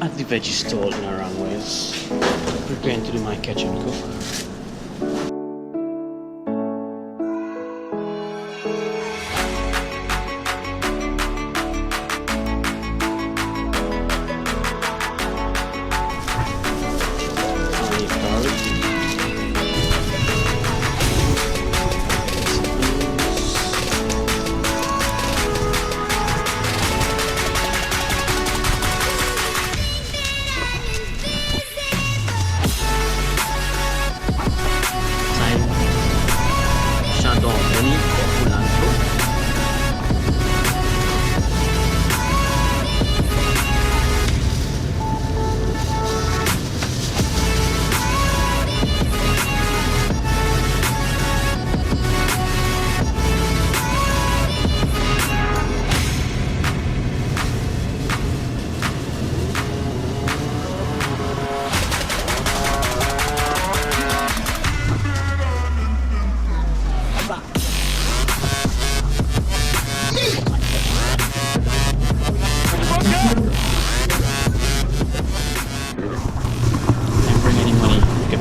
at the veggie stall in Arangways, preparing to do my kitchen cook.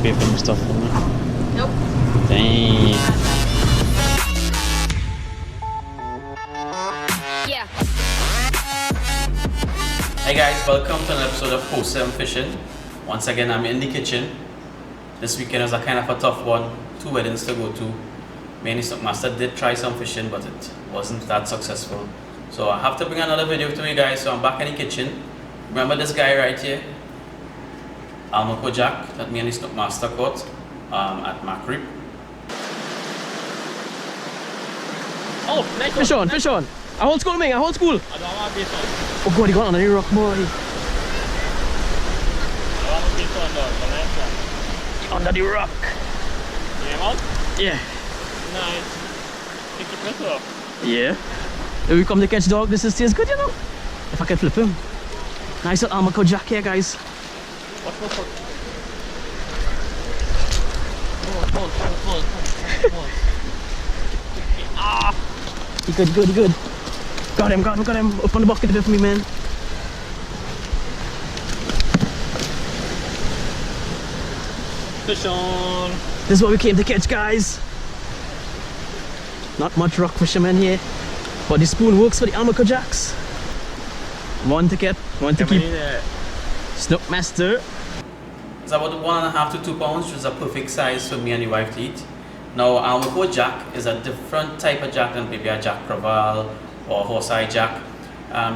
Pay for my stuff for me? Nope. Dang. Yeah. Hey guys, welcome to an episode of Wholesome Fishing. Once again, I'm in the kitchen. This weekend was a kind of a tough one. 2 weddings to go to. Me and the stockmaster did try some fishing, but it wasn't that successful. So I have to bring another video to you guys. So I'm back in the kitchen. Remember this guy right here? Almaco jack that me and the stockmaster caught at Macri. Oh, fish on, fish on. I hold school, man, I hold school. I don't want to be on. Oh god, he got under the rock, boy. I want to be on though. It's a nice one. Under the rock. You know what? Yeah. Nice. Take your fish off. Yeah. If we come to catch dog, this is tastes good, you know. If I can flip him. Nice little Almaco jack here, guys. What's the fuck? Hold. Ah! He good. Got him. Up on the bucket for me, man. Fish on. This is what we came to catch, guys. Not much rock fishermen here, but the spoon works for the Almaco jacks. One to keep. Snook master. It's about 1.5 to 2 pounds, which is a perfect size for me and the wife to eat. Now, Almaco jack is a different type of jack than maybe a jack creval or horse-eye jack.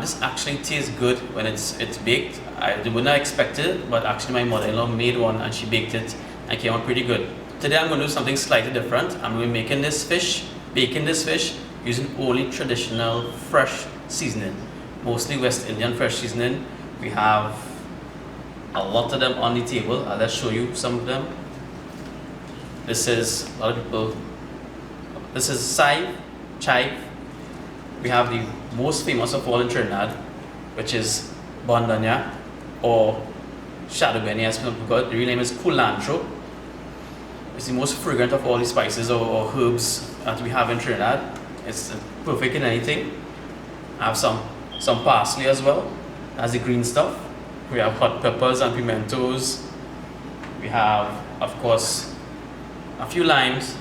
This actually tastes good when it's baked. I would not expect it, but actually my mother-in-law made one and she baked it and it came out pretty good. Today I'm going to do something slightly different. I'm going to be baking this fish using only traditional fresh seasoning, mostly West Indian fresh seasoning. We have a lot of them on the table. Let's show you some of them. This is a lot of people. This is chive. We have the most famous of all in Trinidad, which is bandanya or shadow benny, as people call it. The real name is culantro. It's the most fragrant of all the spices or herbs that we have in Trinidad. It's perfect in anything. I have some parsley as well. That's the green stuff. We have hot peppers and pimentos. We have, of course, a few limes.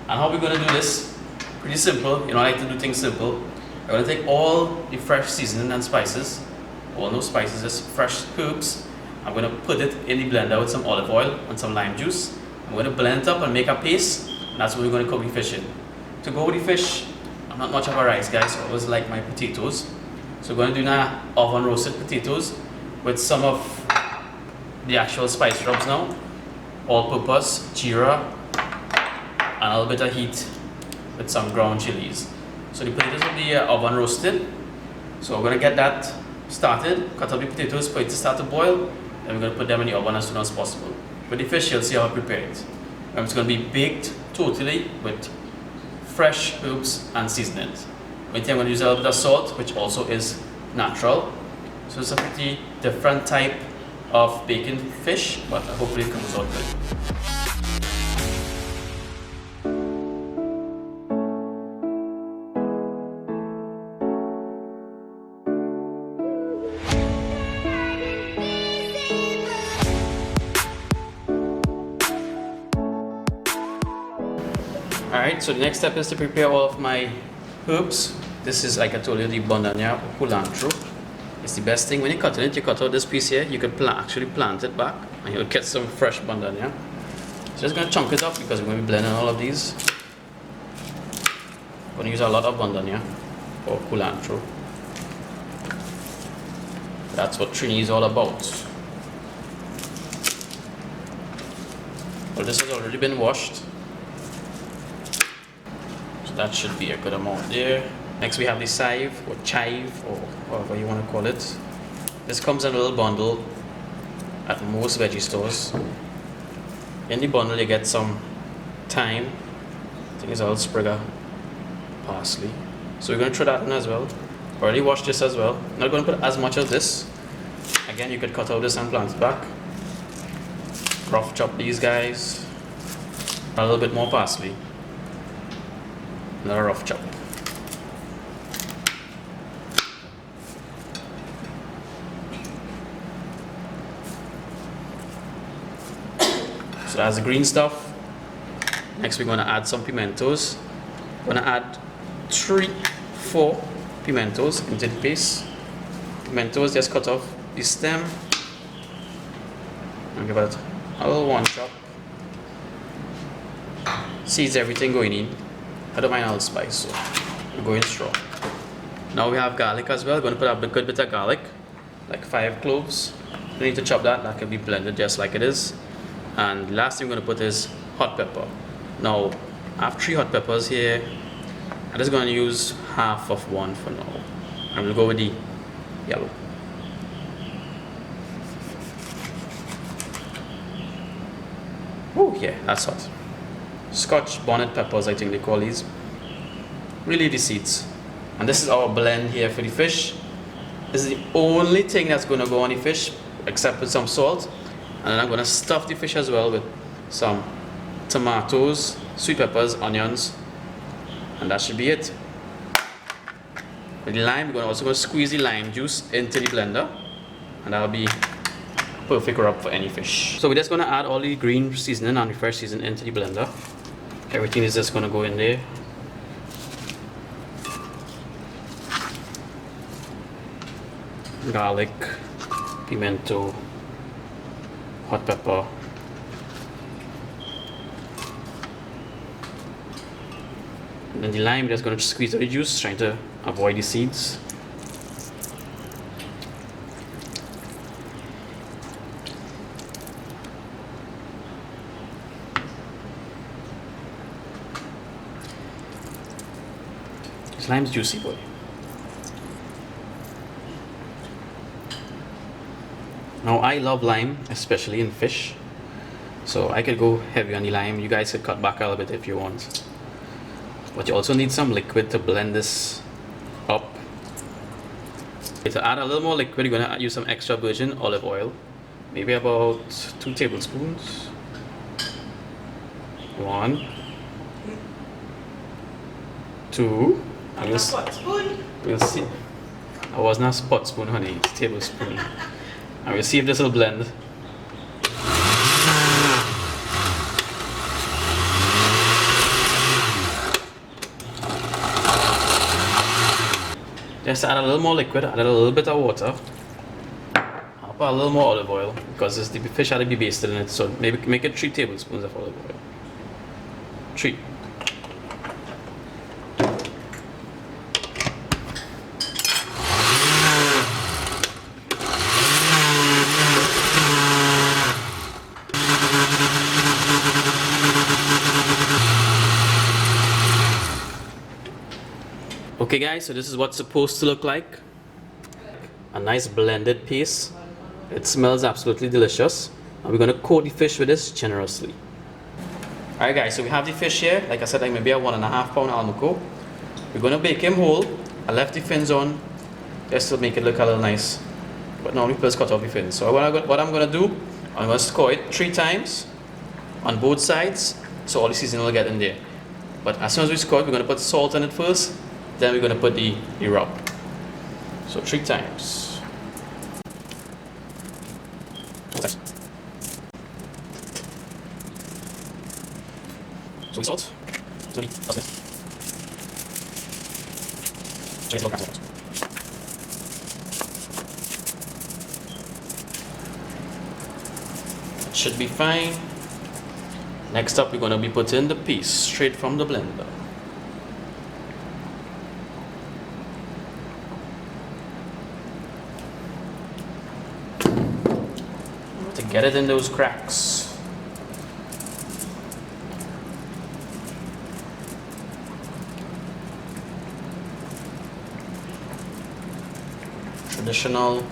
And how we're going to do this? Pretty simple. You know, I like to do things simple. I'm going to take all the fresh seasoning and spices, all no spices, just fresh herbs. I'm going to put it in the blender with some olive oil and some lime juice. I'm going to blend it up and make a paste. And that's what we're going to cook the fish in. To go with the fish, I'm not much of a rice guy, so I always like my potatoes. So we're going to do now oven roasted potatoes with some of the actual spice rubs now. All-purpose, jeera, and a little bit of heat with some ground chilies. So the potatoes will be oven roasted. So we're going to get that started, cut up the potatoes for it to start to boil. Then we're going to put them in the oven as soon as possible. With the fish, you'll see how I prepare it. It's going to be baked totally with fresh herbs and seasonings. I'm going to use a little bit of salt, which also is natural. So it's a pretty different type of baking fish, but hopefully it comes out good. Alright, so the next step is to prepare all of my herbs. This is, like I told you, the bandana or culantro. It's the best thing. When you cut it, you cut out this piece here, you could actually plant it back and you'll get some fresh bandana. So just going to chunk it up because we're going to be blending all of these. I'm going to use a lot of bandana or culantro. That's what Trini is all about. Well, this has already been washed. So that should be a good amount there. Next we have the chive or chive or whatever you want to call it. This comes in a little bundle at most veggie stores. In the bundle you get some thyme. I think it's a little sprig of parsley. So we're going to throw that in as well. Already washed this as well. Not going to put as much of this. Again, you could cut out this and plant it back. Rough chop these guys. A little bit more parsley. Another rough chop. So that's the green stuff. Next we're going to add some pimentos. We're going to add 3-4 pimentos into the paste. Pimentos, just cut off the stem and give it a little one chop. Seeds everything going in. I don't mind allspice, so I'm going strong. Now we have garlic as well. We're going to put a good bit of garlic, like 5 cloves. You need to chop that. That can be blended just like it is. And last thing we're going to put is hot pepper. Now I have 3 hot peppers here. I'm just going to use half of one for now. And we'll go with the yellow. Oh yeah, that's hot. Scotch bonnet peppers, I think they call these. Relieve the seeds. And this is our blend here for the fish. This is the only thing that's going to go on the fish, except with some salt. And then I'm going to stuff the fish as well with some tomatoes, sweet peppers, onions, and that should be it. With the lime, we're also going to squeeze the lime juice into the blender, and that'll be perfect rub for any fish. So we're just going to add all the green seasoning and the fresh seasoning into the blender. Everything is just going to go in there. Garlic, pimento, hot pepper, and then the lime, we're just going to squeeze out the juice, trying to avoid the seeds. This lime's juicy, boy. Now I love lime, especially in fish, so I could go heavy on the lime. You guys could cut back a little bit if you want, but you also need some liquid to blend this up. To add a little more liquid, you're going to use some extra virgin olive oil, maybe about 2 tablespoons. 1, 2. We'll see. I was not spot spoon, honey. It's tablespoon. And we'll see if this will blend. Just add a little more liquid, add a little bit of water. I'll put a little more olive oil because the fish had to be basted in it, so maybe make it 3 tablespoons of olive oil. 3. Okay guys, so this is what's supposed to look like. A nice blended paste. It smells absolutely delicious. And we're going to coat the fish with this generously. Alright guys, so we have the fish here. Like I said, like maybe a 1.5 pound Almaco. We're going to bake him whole. I left the fins on just to make it look a little nice. But now we first cut off the fins. So what I'm going to do, I'm going to score it 3 times on both sides, so all the seasoning will get in there. But as soon as we score it, we're going to put salt on it first. Then we're going to put the rub. So 3 times. So salt. Should be fine. Next up, we're going to be putting the piece straight from the blender. To get it in those cracks. Traditional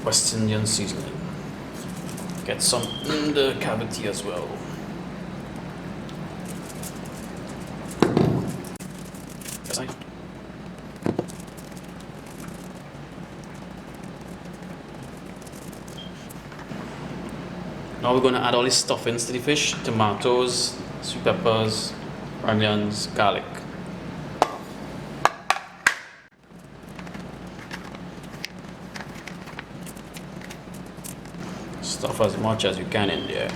West Indian seasoning. Get some in the cavity as well. Now we're going to add all these stuffings to the fish: tomatoes, sweet peppers, onions, garlic. Stuff as much as you can in there.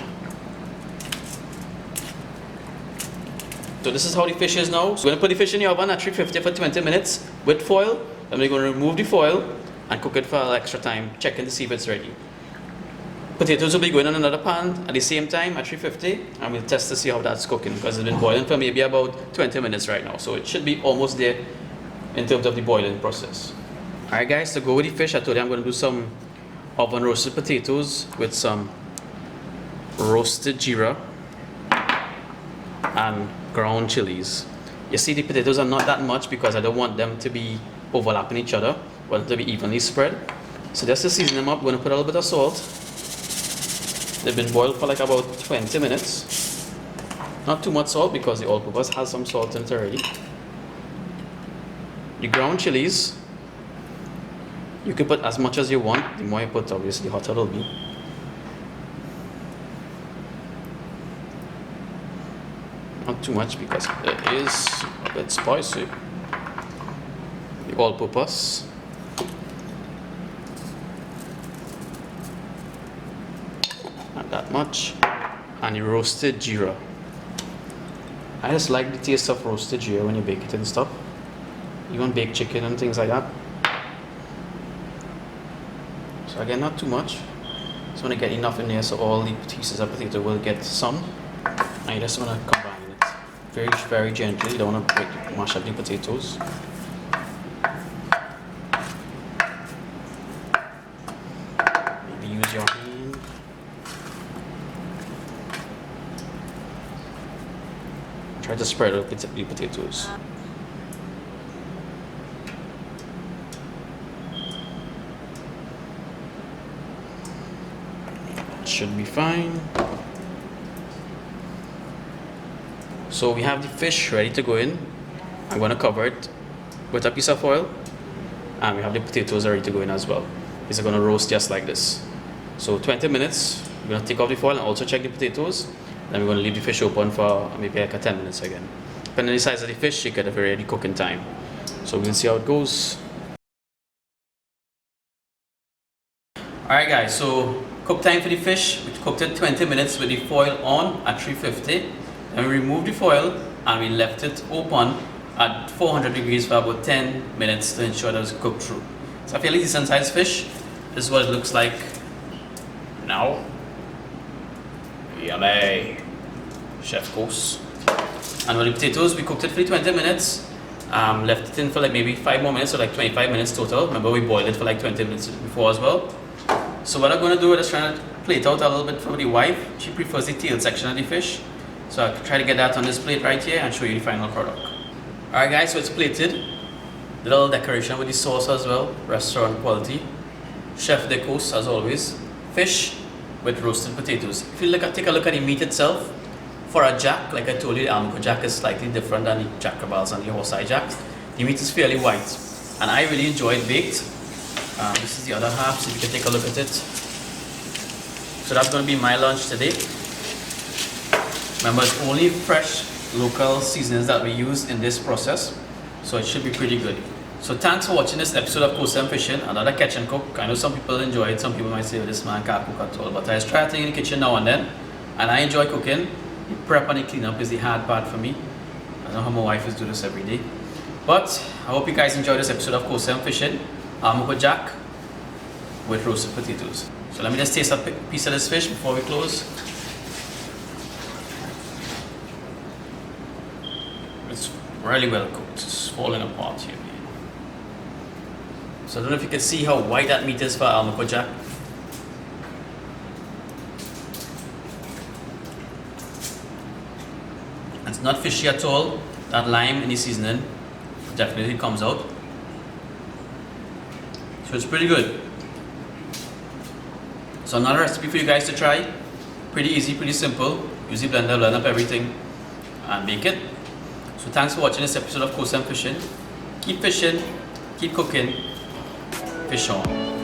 So this is how the fish is now. So we're going to put the fish in the oven at 350 for 20 minutes with foil. Then we're going to remove the foil and cook it for a little extra time, checking to see if it's ready. Potatoes will be going in another pan at the same time at 350, and we'll test to see how that's cooking, because it's been boiling for maybe about 20 minutes right now. So it should be almost there in terms of the boiling process. Alright guys, to go with the fish, I told you I'm going to do some oven roasted potatoes with some roasted jeera and ground chilies. You see, the potatoes are not that much because I don't want them to be overlapping each other. I want them to be evenly spread. So just to season them up, I'm going to put a little bit of salt. They've been boiled for like about 20 minutes. Not too much salt because the all-purpose has some salt in it already. The ground chilies, you can put as much as you want. The more you put, obviously, the hotter it'll be. Not too much because it is a bit spicy. The all-purpose. Not that much. And the roasted jeera. I just like the taste of roasted jeera when you bake it and stuff. Even baked chicken and things like that. So again, not too much. Just want to get enough in there so all the pieces of potato will get some. And you just want to combine it very, very gently. You don't want to mash up the potatoes. Maybe use your hand. Try to spread out the potatoes. Should be fine. So we have the fish ready to go in. I'm going to cover it with a piece of foil, and we have the potatoes ready to go in as well. These are going to roast just like this. So 20 minutes. We're going to take off the foil and also check the potatoes. Then we're going to leave the fish open for maybe like 10 minutes again. Depending on the size of the fish, you get a very ready cooking time. So we'll see how it goes. Alright guys, so cook time for the fish. We cooked it 20 minutes with the foil on at 350. Then we removed the foil and we left it open at 400 degrees for about 10 minutes to ensure that it's cooked through. So a fairly decent sized fish. This is what it looks like now. Yummy. Chef goes. And with the potatoes, we cooked it for 20 minutes. Left it in for like maybe 5 more minutes, so like 25 minutes total. Remember, we boiled it for like 20 minutes before as well. So what I'm going to do is just try to plate out a little bit for the wife. She prefers the tail section of the fish. So I'll try to get that on this plate right here and show you the final product. Alright guys, so it's plated. Little decoration with the sauce as well. Restaurant quality. Chef de course as always. Fish with roasted potatoes. If you take a look at the meat itself, for a jack, like I told you, the Almaco jack is slightly different than the jack cabals and the horse-eye jacks. The meat is fairly white, and I really enjoy it baked. This is the other half, so you can take a look at it. So that's going to be my lunch today. Remember, it's only fresh local seasonings that we use in this process, so it should be pretty good. So thanks for watching this episode of Coastal Fishing, another catch and cook. I know some people enjoy it, some people might say, oh, this man can't cook at all, but I just try a thing in the kitchen now and then, and I enjoy cooking. The prep and the cleanup is the hard part for me. I know how my wife is doing this every day. But I hope you guys enjoyed this episode of Coastal Fishing, Almaco Jack with roasted potatoes. So let me just taste a piece of this fish before we close. It's really well cooked. It's falling apart here. So I don't know if you can see how white that meat is for Almaco Jack. It's not fishy at all. That lime in the seasoning definitely comes out. So it's pretty good. So another recipe for you guys to try. Pretty easy, pretty simple. Use the blender, blend up everything and bake it. So thanks for watching this episode of Coastal Fishing. Keep fishing, keep cooking, fish on.